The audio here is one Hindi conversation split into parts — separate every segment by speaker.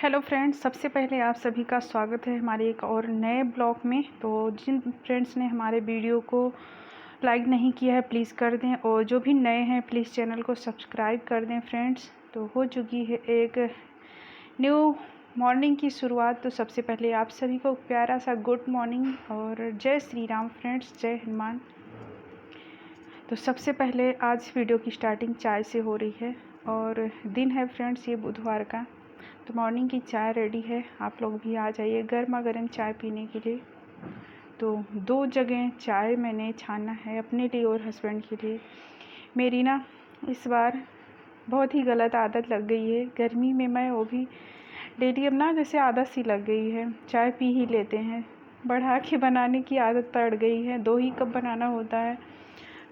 Speaker 1: हेलो फ्रेंड्स, सबसे पहले आप सभी का स्वागत है हमारे एक और नए ब्लॉग में। तो जिन फ्रेंड्स ने हमारे वीडियो को लाइक नहीं किया है प्लीज़ कर दें, और जो भी नए हैं प्लीज़ चैनल को सब्सक्राइब कर दें। फ्रेंड्स, तो हो चुकी है एक न्यू मॉर्निंग की शुरुआत। तो सबसे पहले आप सभी को प्यारा सा गुड मॉर्निंग और जय श्री राम फ्रेंड्स, जय हनुमान। तो सबसे पहले आज वीडियो की स्टार्टिंग चाय से हो रही है और दिन है फ्रेंड्स ये बुधवार का। तो मॉर्निंग की चाय रेडी है, आप लोग भी आ जाइए गर्मा गर्म चाय पीने के लिए। तो 2 जगह चाय मैंने छाना है अपने लिए और हस्बैंड के लिए। मेरी ना इस बार बहुत ही गलत आदत लग गई है गर्मी में, मैं वो भी डेली अब ना जैसे आदत सी लग गई है, चाय पी ही लेते हैं। बढ़ा के बनाने की आदत पड़ गई है, 2 ही कप बनाना होता है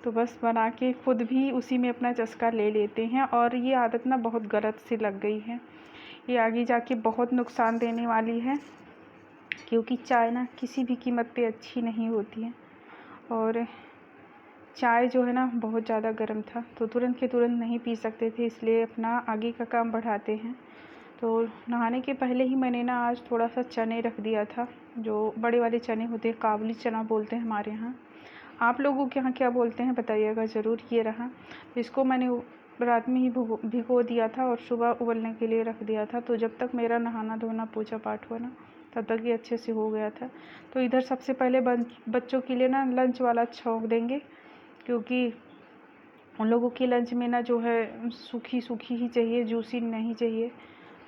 Speaker 1: तो बस बना के खुद भी उसी में अपना चस्का ले लेते हैं। और ये आदत ना बहुत गलत सी लग गई है, ये आगे जाके बहुत नुकसान देने वाली है, क्योंकि चाय ना किसी भी कीमत पे अच्छी नहीं होती है। और चाय जो है ना बहुत ज़्यादा गर्म था तो तुरंत के तुरंत नहीं पी सकते थे, इसलिए अपना आगे का काम बढ़ाते हैं। तो नहाने के पहले ही मैंने ना आज थोड़ा सा चने रख दिया था, जो बड़े वाले चने होते हैं, काबुली चना बोलते हैं हमारे यहाँ। आप लोगों के यहाँ क्या बोलते हैं बताइएगा ज़रूर। ये रहा, तो इसको मैंने रात में ही भिगो दिया था और सुबह उबलने के लिए रख दिया था। तो जब तक मेरा नहाना धोना पूजा पाठ हुआ ना तब तक ये अच्छे से हो गया था। तो इधर सबसे पहले बच्चों के लिए ना लंच वाला छौंक देंगे, क्योंकि उन लोगों की लंच में ना जो है सूखी सूखी ही चाहिए, जूसी नहीं चाहिए।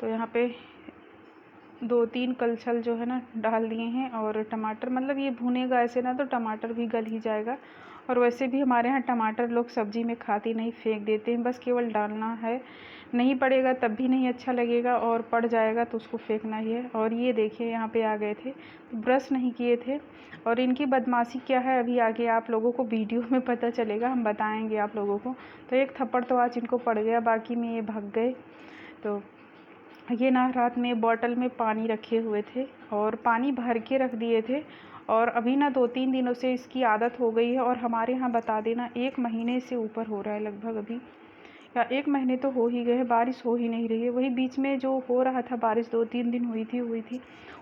Speaker 1: तो यहाँ पे 2-3 कलछल जो है ना डाल दिए हैं। और टमाटर मतलब ये भुनेगा ऐसे ना तो टमाटर भी गल ही जाएगा। और वैसे भी हमारे यहाँ टमाटर लोग सब्ज़ी में खाते नहीं, फेंक देते हैं, बस केवल डालना है। नहीं पड़ेगा तब भी नहीं अच्छा लगेगा, और पड़ जाएगा तो उसको फेंकना ही है। और ये देखिए यहाँ पे आ गए थे, ब्रश नहीं किए थे। और इनकी बदमाशी क्या है अभी आगे आप लोगों को वीडियो में पता चलेगा, हम बताएंगे आप लोगों को। तो एक थप्पड़ तो आज इनको पड़ गया, बाकी में ये भाग गए। तो ये ना रात में बॉटल में पानी रखे हुए थे और पानी भर के रख दिए थे, और अभी ना 2-3 दिनों से इसकी आदत हो गई है। और हमारे यहाँ बता देना 1 महीने से ऊपर हो रहा है लगभग अभी, या 1 महीने तो हो ही गए हैं, बारिश हो ही नहीं रही है। वही बीच में जो हो रहा था बारिश 2-3 दिन हुई थी,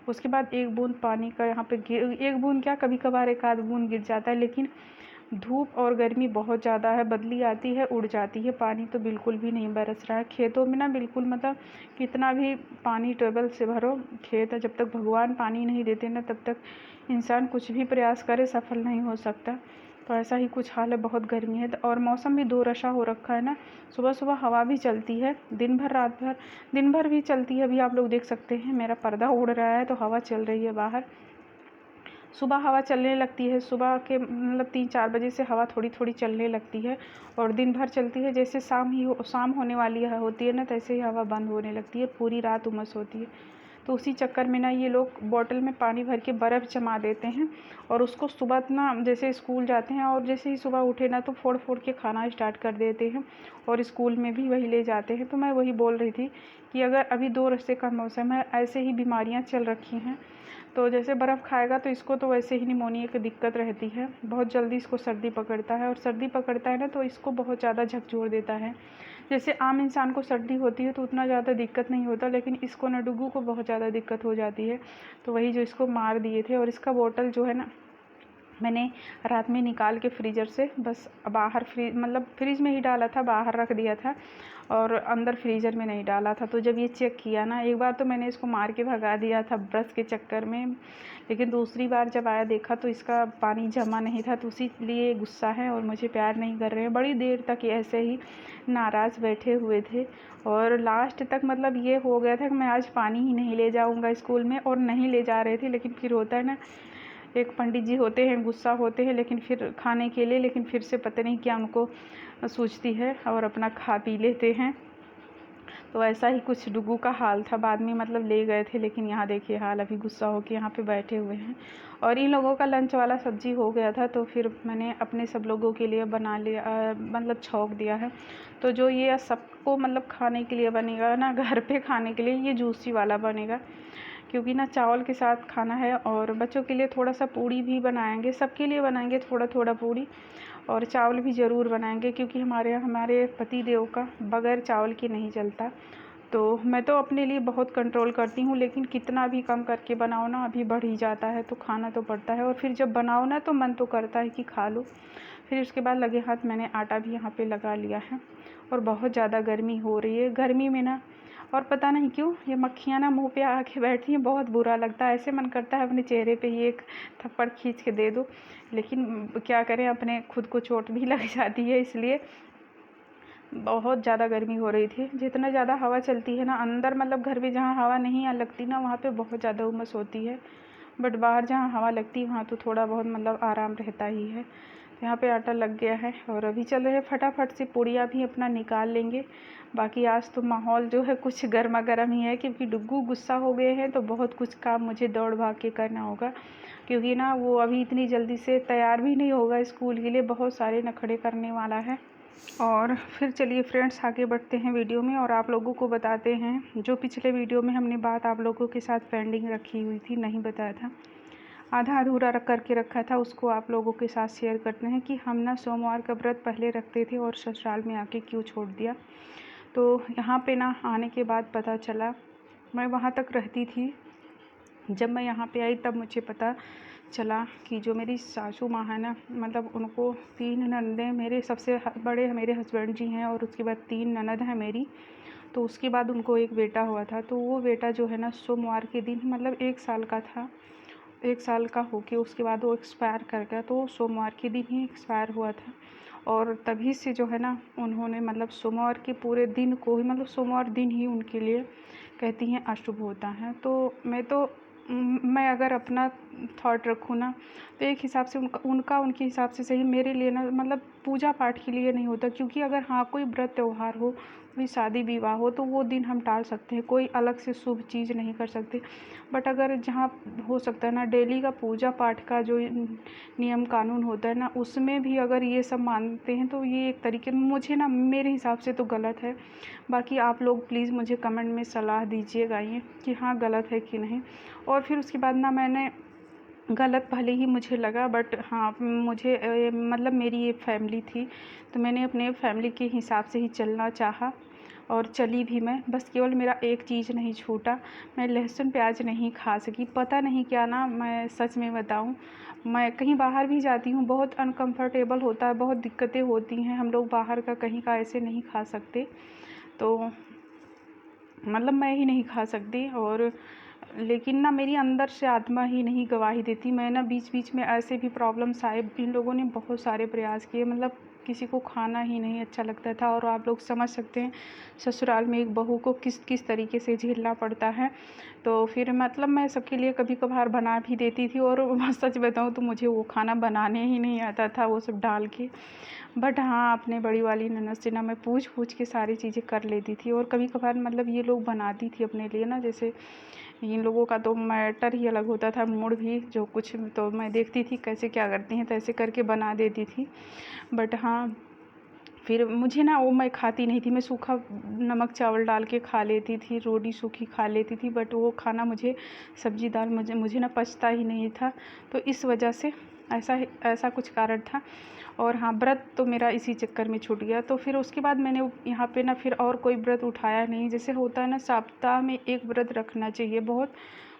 Speaker 1: उसके बाद एक बूंद पानी का यहाँ पे एक बूंद क्या, कभी कभार एक आध बूंद गिर जाता है। लेकिन धूप और गर्मी बहुत ज़्यादा है, बदली आती है उड़ जाती है, पानी तो बिल्कुल भी नहीं बरस रहा है खेतों में ना, बिल्कुल मतलब कितना भी पानी ट्यूबवेल से भरो, खेत जब तक भगवान पानी नहीं देते ना तब तक इंसान कुछ भी प्रयास करे सफल नहीं हो सकता। तो ऐसा ही कुछ हाल है, बहुत गर्मी है। और मौसम भी दो रशा हो रखा है ना, सुबह सुबह हवा भी चलती है, दिन भर रात भर दिन भर भी चलती है। अभी आप लोग देख सकते हैं मेरा पर्दा उड़ रहा है तो हवा चल रही है बाहर। सुबह हवा चलने लगती है, सुबह के मतलब 3-4 बजे से हवा थोड़ी थोड़ी चलने लगती है, और दिन भर चलती है। जैसे शाम होने वाली होती है ना, तैसे ही हवा बंद होने लगती है, पूरी रात उमस होती है। तो उसी चक्कर में ना ये लोग बॉटल में पानी भर के बर्फ़ जमा देते हैं, और उसको सुबह ना जैसे स्कूल जाते हैं और जैसे ही सुबह उठे ना तो फोड़ फोड़ के खाना स्टार्ट कर देते हैं, और स्कूल में भी वही ले जाते हैं। तो मैं वही बोल रही थी कि अगर अभी 2 रस्ते का मौसम है, ऐसे ही बीमारियां चल रखी हैं, तो जैसे बर्फ़ खाएगा तो इसको तो वैसे ही निमोनिया की दिक्कत रहती है, बहुत जल्दी इसको सर्दी पकड़ता है। और सर्दी पकड़ता है ना तो इसको बहुत ज़्यादा झकझोर देता है। जैसे आम इंसान को सर्दी होती है तो उतना ज़्यादा दिक्कत नहीं होता, लेकिन इसको ना डुग्गू को बहुत ज़्यादा दिक्कत हो जाती है। तो वही जो इसको मार दिए थे। और इसका बोतल जो है ना मैंने रात में निकाल के फ्रीज़र से बस बाहर मतलब फ्रिज में ही डाला था, बाहर रख दिया था, और अंदर फ्रीज़र में नहीं डाला था। तो जब ये चेक किया ना, एक बार तो मैंने इसको मार के भगा दिया था ब्रश के चक्कर में, लेकिन दूसरी बार जब आया देखा तो इसका पानी जमा नहीं था, तो इसीलिए गुस्सा है और मुझे प्यार नहीं कर रहे हैं। बड़ी देर तक ऐसे ही नाराज़ बैठे हुए थे, और लास्ट तक मतलब ये हो गया था कि मैं आज पानी ही नहीं ले जाऊँगा स्कूल में, और नहीं ले जा रहे थे। लेकिन फिर होता है ना, एक पंडित जी होते हैं, गुस्सा होते हैं लेकिन फिर खाने के लिए, लेकिन फिर से पता नहीं क्या उनको सूझती है और अपना खा पी लेते हैं। तो ऐसा ही कुछ डुग्गू का हाल था, बाद में मतलब ले गए थे, लेकिन यहाँ देखिए हाल, अभी गुस्सा होकर यहाँ पे बैठे हुए हैं। और इन लोगों का लंच वाला सब्ज़ी हो गया था, तो फिर मैंने अपने सब लोगों के लिए बना लिया, मतलब छौंक दिया है। तो जो ये सबको मतलब खाने के लिए बनेगा ना, घर पे खाने के लिए, ये जूसी वाला बनेगा, क्योंकि ना चावल के साथ खाना है। और बच्चों के लिए थोड़ा सा पूड़ी भी बनाएंगे, सबके लिए बनाएंगे थोड़ा थोड़ा पूड़ी, और चावल भी ज़रूर बनाएंगे, क्योंकि हमारे यहाँ हमारे पति देव का बगैर चावल के नहीं चलता। तो मैं तो अपने लिए बहुत कंट्रोल करती हूँ, लेकिन कितना भी कम करके बनाओ ना अभी बढ़ ही जाता है, तो खाना तो पड़ता है। और फिर जब बनाओ ना तो मन तो करता है कि खा लो। फिर उसके बाद लगे हाथ मैंने आटा भी यहाँ पे लगा लिया है। और बहुत ज़्यादा गर्मी हो रही है, गर्मी में ना और पता नहीं क्यों ये मक्खियाँ ना मुँह पे आके बैठती हैं, बहुत बुरा लगता है। ऐसे मन करता है अपने चेहरे पे ही एक थप्पड़ खींच के दे दो, लेकिन क्या करें, अपने खुद को चोट भी लग जाती है। इसलिए बहुत ज़्यादा गर्मी हो रही थी। जितना ज़्यादा हवा चलती है ना अंदर, मतलब घर में जहाँ हवा नहीं लगती ना वहाँ पे बहुत ज़्यादा उमस होती है, बट बाहर जहाँ हवा लगती है वहाँ तो थोड़ा बहुत मतलब आराम रहता ही है। यहाँ पे आटा लग गया है और अभी चल रहे फटाफट से पूड़ियाँ भी अपना निकाल लेंगे। बाकी आज तो माहौल जो है कुछ गर्मा गर्म ही है, क्योंकि डुग्गू गुस्सा हो गए हैं तो बहुत कुछ काम मुझे दौड़ भाग के करना होगा, क्योंकि ना वो अभी इतनी जल्दी से तैयार भी नहीं होगा स्कूल के लिए, बहुत सारे नखड़े करने वाला है। और फिर चलिए फ्रेंड्स आगे बढ़ते हैं वीडियो में और आप लोगों को बताते हैं जो पिछले वीडियो में हमने बात आप लोगों के साथ पेंडिंग रखी हुई थी, नहीं बताया था, आधा अधूरा करके रखा था, उसको आप लोगों के साथ शेयर करते हैं कि हम ना सोमवार का व्रत पहले रखते थे और ससुराल में आके क्यों छोड़ दिया। तो यहाँ पे ना आने के बाद पता चला, मैं वहाँ तक रहती थी, जब मैं यहाँ पे आई तब मुझे पता चला कि जो मेरी सासू माँ है ना, मतलब उनको 3 ननदें, मेरे सबसे बड़े मेरे हस्बैंड जी हैं और उसके बाद 3 ननद हैं मेरी। तो उसके बाद उनको एक बेटा हुआ था, तो वो बेटा जो है ना सोमवार के दिन, मतलब 1 साल का था, 1 साल का होके उसके बाद वो एक्सपायर कर गया। तो सोमवार के दिन ही एक्सपायर हुआ था और तभी से जो है ना उन्होंने मतलब सोमवार के पूरे दिन को ही, मतलब सोमवार दिन ही उनके लिए कहती हैं अशुभ होता है। तो मैं अगर अपना थॉट रखूँ ना तो एक हिसाब से उनका उनके हिसाब से सही, मेरे लिए ना मतलब पूजा पाठ के लिए नहीं होता, क्योंकि अगर हाँ कोई व्रत त्यौहार हो, कोई शादी विवाह हो तो वो दिन हम टाल सकते हैं, कोई अलग से शुभ चीज़ नहीं कर सकते। बट अगर जहाँ हो सकता है ना डेली का पूजा पाठ का जो नियम कानून होता है ना, उसमें भी अगर ये सब मानते हैं तो ये एक तरीके मुझे ना मेरे हिसाब से तो गलत है। बाकी आप लोग प्लीज़ मुझे कमेंट में सलाह दीजिएगा ये कि हाँ गलत है कि नहीं। और फिर उसके बाद ना मैंने गलत भले ही मुझे लगा, बट हाँ मुझे मतलब मेरी ये फैमिली थी तो मैंने अपने फैमिली के हिसाब से ही चलना चाहा और चली भी मैं। बस केवल मेरा एक चीज़ नहीं छूटा, मैं लहसुन प्याज नहीं खा सकी। पता नहीं क्या ना, मैं सच में बताऊं, मैं कहीं बाहर भी जाती हूँ बहुत अनकंफर्टेबल होता है, बहुत दिक्कतें होती हैं, हम लोग बाहर का कहीं का ऐसे नहीं खा सकते, तो मतलब मैं ही नहीं खा सकती। और लेकिन ना मेरी अंदर से आत्मा ही नहीं गवाही देती। मैं ना बीच बीच में ऐसे भी प्रॉब्लम्स आए, इन लोगों ने बहुत सारे प्रयास किए, मतलब किसी को खाना ही नहीं अच्छा लगता था। और आप लोग समझ सकते हैं ससुराल में एक बहू को किस किस तरीके से झेलना पड़ता है। तो फिर मतलब मैं सबके लिए कभी कभार बना भी देती थी, और सच बताऊँ तो मुझे वो खाना बनाने ही नहीं आता था वो सब डाल के। बट हाँ अपने बड़ी वाली ननद से ना मैं पूछ के सारी चीज़ें कर लेती थी। और कभी कभार मतलब ये लोग बनाती थी अपने लिए ना, जैसे इन लोगों का तो मैटर ही अलग होता था, मूड भी जो कुछ, तो मैं देखती थी कैसे क्या करती हैं तो ऐसे करके बना देती थी। बट हाँ फिर मुझे ना वो मैं खाती नहीं थी, मैं सूखा नमक चावल डाल के खा लेती थी, रोटी सूखी खा लेती थी, बट वो खाना मुझे सब्जी दाल मुझे ना पचता ही नहीं था। तो इस वजह से ऐसा कुछ कारण था। और हाँ व्रत तो मेरा इसी चक्कर में छूट गया। तो फिर उसके बाद मैंने यहाँ पे ना फिर और कोई व्रत उठाया नहीं। जैसे होता है ना सप्ताह में एक व्रत रखना चाहिए, बहुत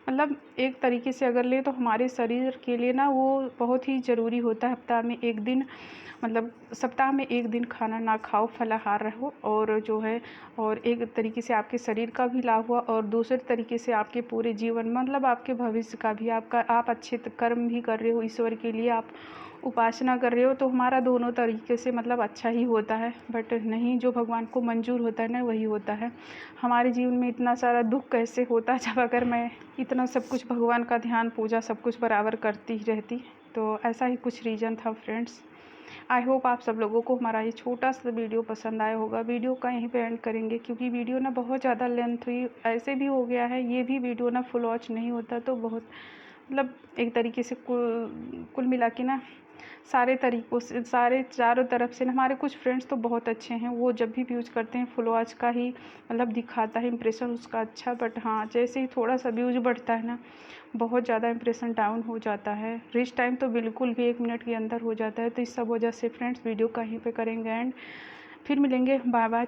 Speaker 1: मतलब एक तरीके से अगर ले तो हमारे शरीर के लिए ना वो बहुत ही ज़रूरी होता है। हफ्ता में एक दिन, मतलब सप्ताह में एक दिन खाना ना खाओ, फलाहार रहो, और जो है और एक तरीके से आपके शरीर का भी लाभ हुआ और दूसरे तरीके से आपके पूरे जीवन मतलब आपके भविष्य का भी, आप अच्छे कर्म भी कर रहे हो, ईश्वर के लिए आप उपासना कर रहे हो, तो हमारा दोनों तरीके से मतलब अच्छा ही होता है। बट नहीं, जो भगवान को मंजूर होता है ना वही होता है। हमारे जीवन में इतना सारा दुख कैसे होता जब अगर मैं इतना सब कुछ भगवान का ध्यान पूजा सब कुछ बराबर करती ही रहती। तो ऐसा ही कुछ रीज़न था फ्रेंड्स। आई होप आप सब लोगों को हमारा ये छोटा सा वीडियो पसंद आया होगा। वीडियो का यहीं पे एंड करेंगे, क्योंकि वीडियो ना बहुत ज़्यादा लेंथ हुई, ऐसे भी हो गया है ये भी वीडियो ना फुल वॉच नहीं होता, तो बहुत मतलब एक तरीके से कुल मिला के ना सारे तरीक़ों से, सारे चारों तरफ से ना हमारे कुछ फ्रेंड्स तो बहुत अच्छे हैं, वो जब भी व्यूज़ करते हैं फुल वॉच का ही मतलब दिखाता है इंप्रेशन उसका अच्छा। बट हाँ जैसे ही थोड़ा सा व्यूज़ बढ़ता है ना बहुत ज़्यादा इंप्रेशन डाउन हो जाता है, रीच टाइम तो बिल्कुल भी 1 मिनट के अंदर हो जाता है। तो इस सब वजह से फ्रेंड्स वीडियो कहीं पे करेंगे एंड फिर मिलेंगे, बाय बाय।